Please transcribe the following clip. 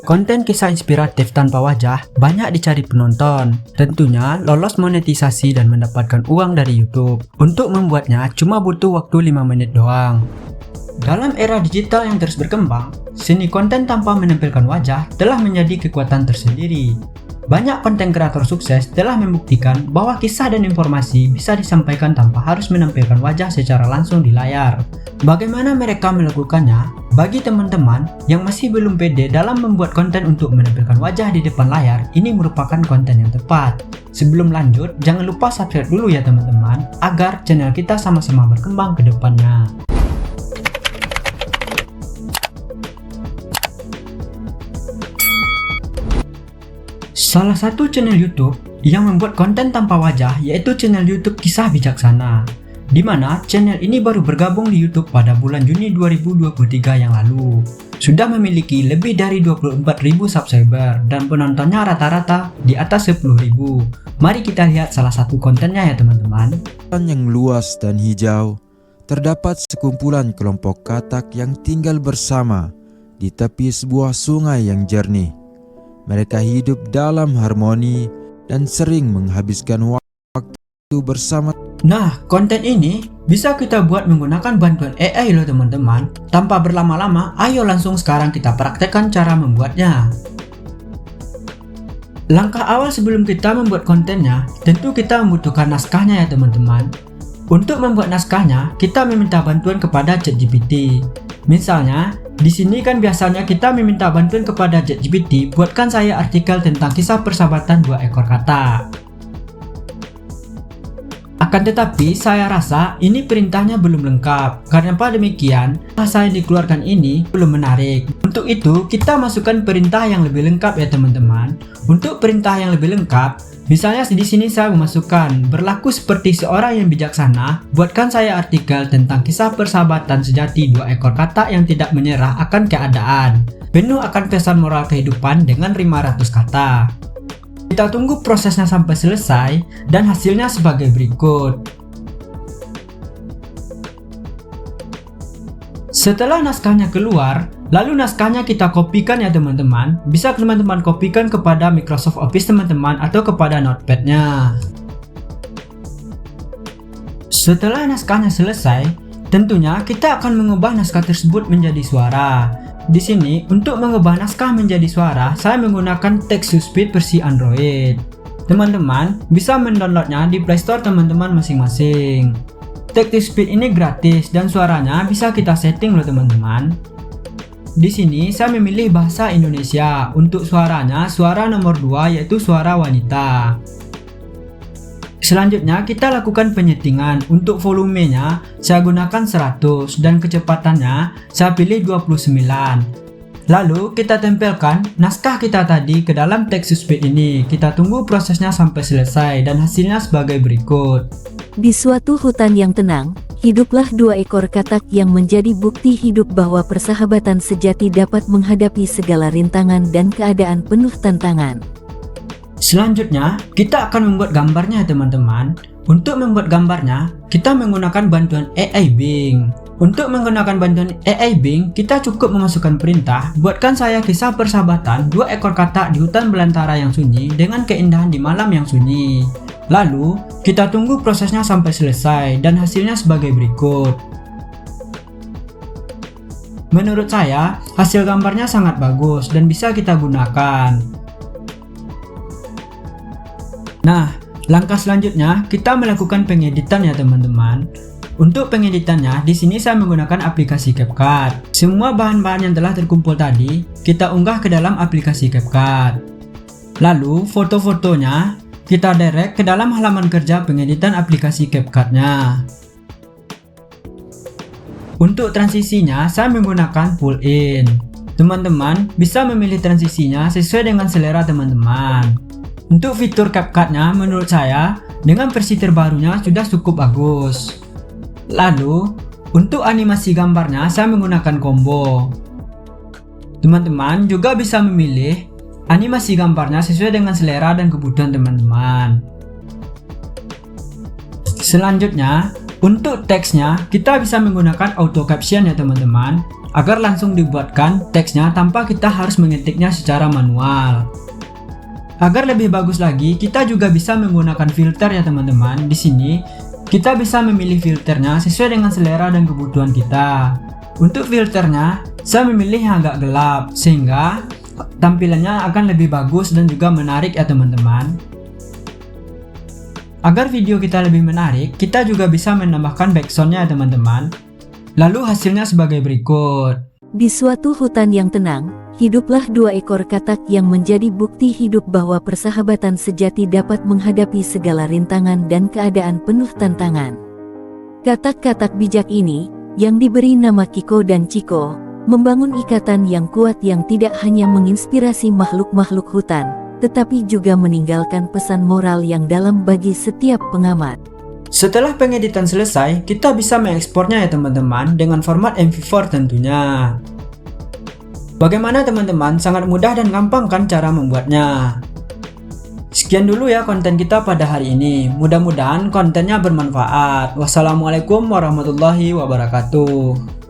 Konten kisah inspiratif tanpa wajah banyak dicari penonton. Tentunya lolos monetisasi dan mendapatkan uang dari YouTube. Untuk membuatnya cuma butuh waktu 5 menit doang. Dalam era digital yang terus berkembang, seni konten tanpa menampilkan wajah telah menjadi kekuatan tersendiri. Banyak konten kreator sukses telah membuktikan bahwa kisah dan informasi bisa disampaikan tanpa harus menampilkan wajah secara langsung di layar. Bagaimana mereka melakukannya? Bagi teman-teman yang masih belum pede dalam membuat konten untuk menampilkan wajah di depan layar, ini merupakan konten yang tepat. Sebelum lanjut, jangan lupa subscribe dulu ya teman-teman, agar channel kita sama-sama berkembang ke depannya. Salah satu channel YouTube yang membuat konten tanpa wajah yaitu channel YouTube Kisah Bijaksana, di mana channel ini baru bergabung di YouTube pada bulan Juni 2023 yang lalu. Sudah memiliki lebih dari 24.000 subscriber dan penontonnya rata-rata di atas 10.000. Mari kita lihat salah satu kontennya ya teman-teman. Yang luas dan hijau, terdapat sekumpulan kelompok katak yang tinggal bersama di tepi sebuah sungai yang jernih. Mereka hidup dalam harmoni dan sering menghabiskan waktu bersama. Nah, konten ini bisa kita buat menggunakan bantuan AI loh teman-teman. Tanpa berlama-lama, ayo langsung sekarang kita praktekkan cara membuatnya. Langkah awal sebelum kita membuat kontennya, tentu kita membutuhkan naskahnya ya teman-teman. Untuk membuat naskahnya, kita meminta bantuan kepada ChatGPT. Misalnya, di sini kan biasanya kita meminta bantuan kepada ChatGPT, buatkan saya artikel tentang kisah persahabatan dua ekor katak. Akan tetapi, saya rasa ini perintahnya belum lengkap. Karena demikian, bahasa yang dikeluarkan ini belum menarik. Untuk itu, kita masukkan perintah yang lebih lengkap ya teman-teman. Untuk perintah yang lebih lengkap, misalnya di sini saya memasukkan berlaku seperti seorang yang bijaksana, buatkan saya artikel tentang kisah persahabatan sejati dua ekor katak yang tidak menyerah akan keadaan, penuh akan pesan moral kehidupan dengan 500 kata. Kita tunggu prosesnya sampai selesai dan hasilnya sebagai berikut. Setelah naskahnya keluar, lalu naskahnya kita kopikan ya teman-teman. Bisa teman-teman kopikan kepada Microsoft Office teman-teman atau kepada Notepad-nya. Setelah naskahnya selesai, tentunya kita akan mengubah naskah tersebut menjadi suara. Di sini, untuk mengubah naskah menjadi suara, saya menggunakan Text to Speech versi Android. Teman-teman bisa mendownloadnya di Play Store teman-teman masing-masing. Text to Speech ini gratis dan suaranya bisa kita setting loh teman-teman. Di sini saya memilih bahasa Indonesia. Untuk suaranya, suara nomor 2 yaitu suara wanita. Selanjutnya kita lakukan penyetingan. Untuk volumenya saya gunakan 100 dan kecepatannya saya pilih 29. Lalu kita tempelkan naskah kita tadi ke dalam text to speech ini. Kita tunggu prosesnya sampai selesai dan hasilnya sebagai berikut. Di suatu hutan yang tenang, hiduplah dua ekor katak yang menjadi bukti hidup bahwa persahabatan sejati dapat menghadapi segala rintangan dan keadaan penuh tantangan. Selanjutnya, kita akan membuat gambarnya teman-teman. Untuk membuat gambarnya, kita menggunakan bantuan AI Bing. Untuk menggunakan bantuan AI Bing, kita cukup memasukkan perintah, buatkan saya kisah persahabatan dua ekor katak di hutan belantara yang sunyi dengan keindahan di malam yang sunyi. Lalu, kita tunggu prosesnya sampai selesai dan hasilnya sebagai berikut. Menurut saya, hasil gambarnya sangat bagus dan bisa kita gunakan. Nah, langkah selanjutnya kita melakukan pengeditan ya teman-teman. Untuk pengeditannya, di sini saya menggunakan aplikasi CapCut. Semua bahan-bahan yang telah terkumpul tadi kita unggah ke dalam aplikasi CapCut. Lalu foto-fotonya kita direct ke dalam halaman kerja pengeditan aplikasi CapCut-nya. Untuk transisinya, saya menggunakan pull-in. Teman-teman bisa memilih transisinya sesuai dengan selera teman-teman. Untuk fitur CapCut-nya menurut saya dengan versi terbarunya sudah cukup bagus. Lalu untuk animasi gambarnya saya menggunakan combo. Teman-teman juga bisa memilih animasi gambarnya sesuai dengan selera dan kebutuhan teman-teman. Selanjutnya, untuk teksnya kita bisa menggunakan auto caption ya teman-teman. agar langsung dibuatkan teksnya tanpa kita harus mengetiknya secara manual. Agar lebih bagus lagi, kita juga bisa menggunakan filter ya teman-teman. Di sini kita bisa memilih filternya sesuai dengan selera dan kebutuhan kita. Untuk filternya, saya memilih yang agak gelap sehingga tampilannya akan lebih bagus dan juga menarik ya teman-teman. Agar video kita lebih menarik, kita juga bisa menambahkan backsoundnya ya teman-teman. Lalu hasilnya sebagai berikut. Di suatu hutan yang tenang, hiduplah dua ekor katak yang menjadi bukti hidup bahwa persahabatan sejati dapat menghadapi segala rintangan dan keadaan penuh tantangan. Katak-katak bijak ini, yang diberi nama Kiko dan Ciko, membangun ikatan yang kuat yang tidak hanya menginspirasi makhluk-makhluk hutan, tetapi juga meninggalkan pesan moral yang dalam bagi setiap pengamat. Setelah pengeditan selesai, kita bisa mengekspornya ya teman-teman dengan format MP4 tentunya. Bagaimana teman-teman? Sangat mudah dan gampang kan cara membuatnya? Sekian dulu ya konten kita pada hari ini. Mudah-mudahan kontennya bermanfaat. Wassalamualaikum warahmatullahi wabarakatuh.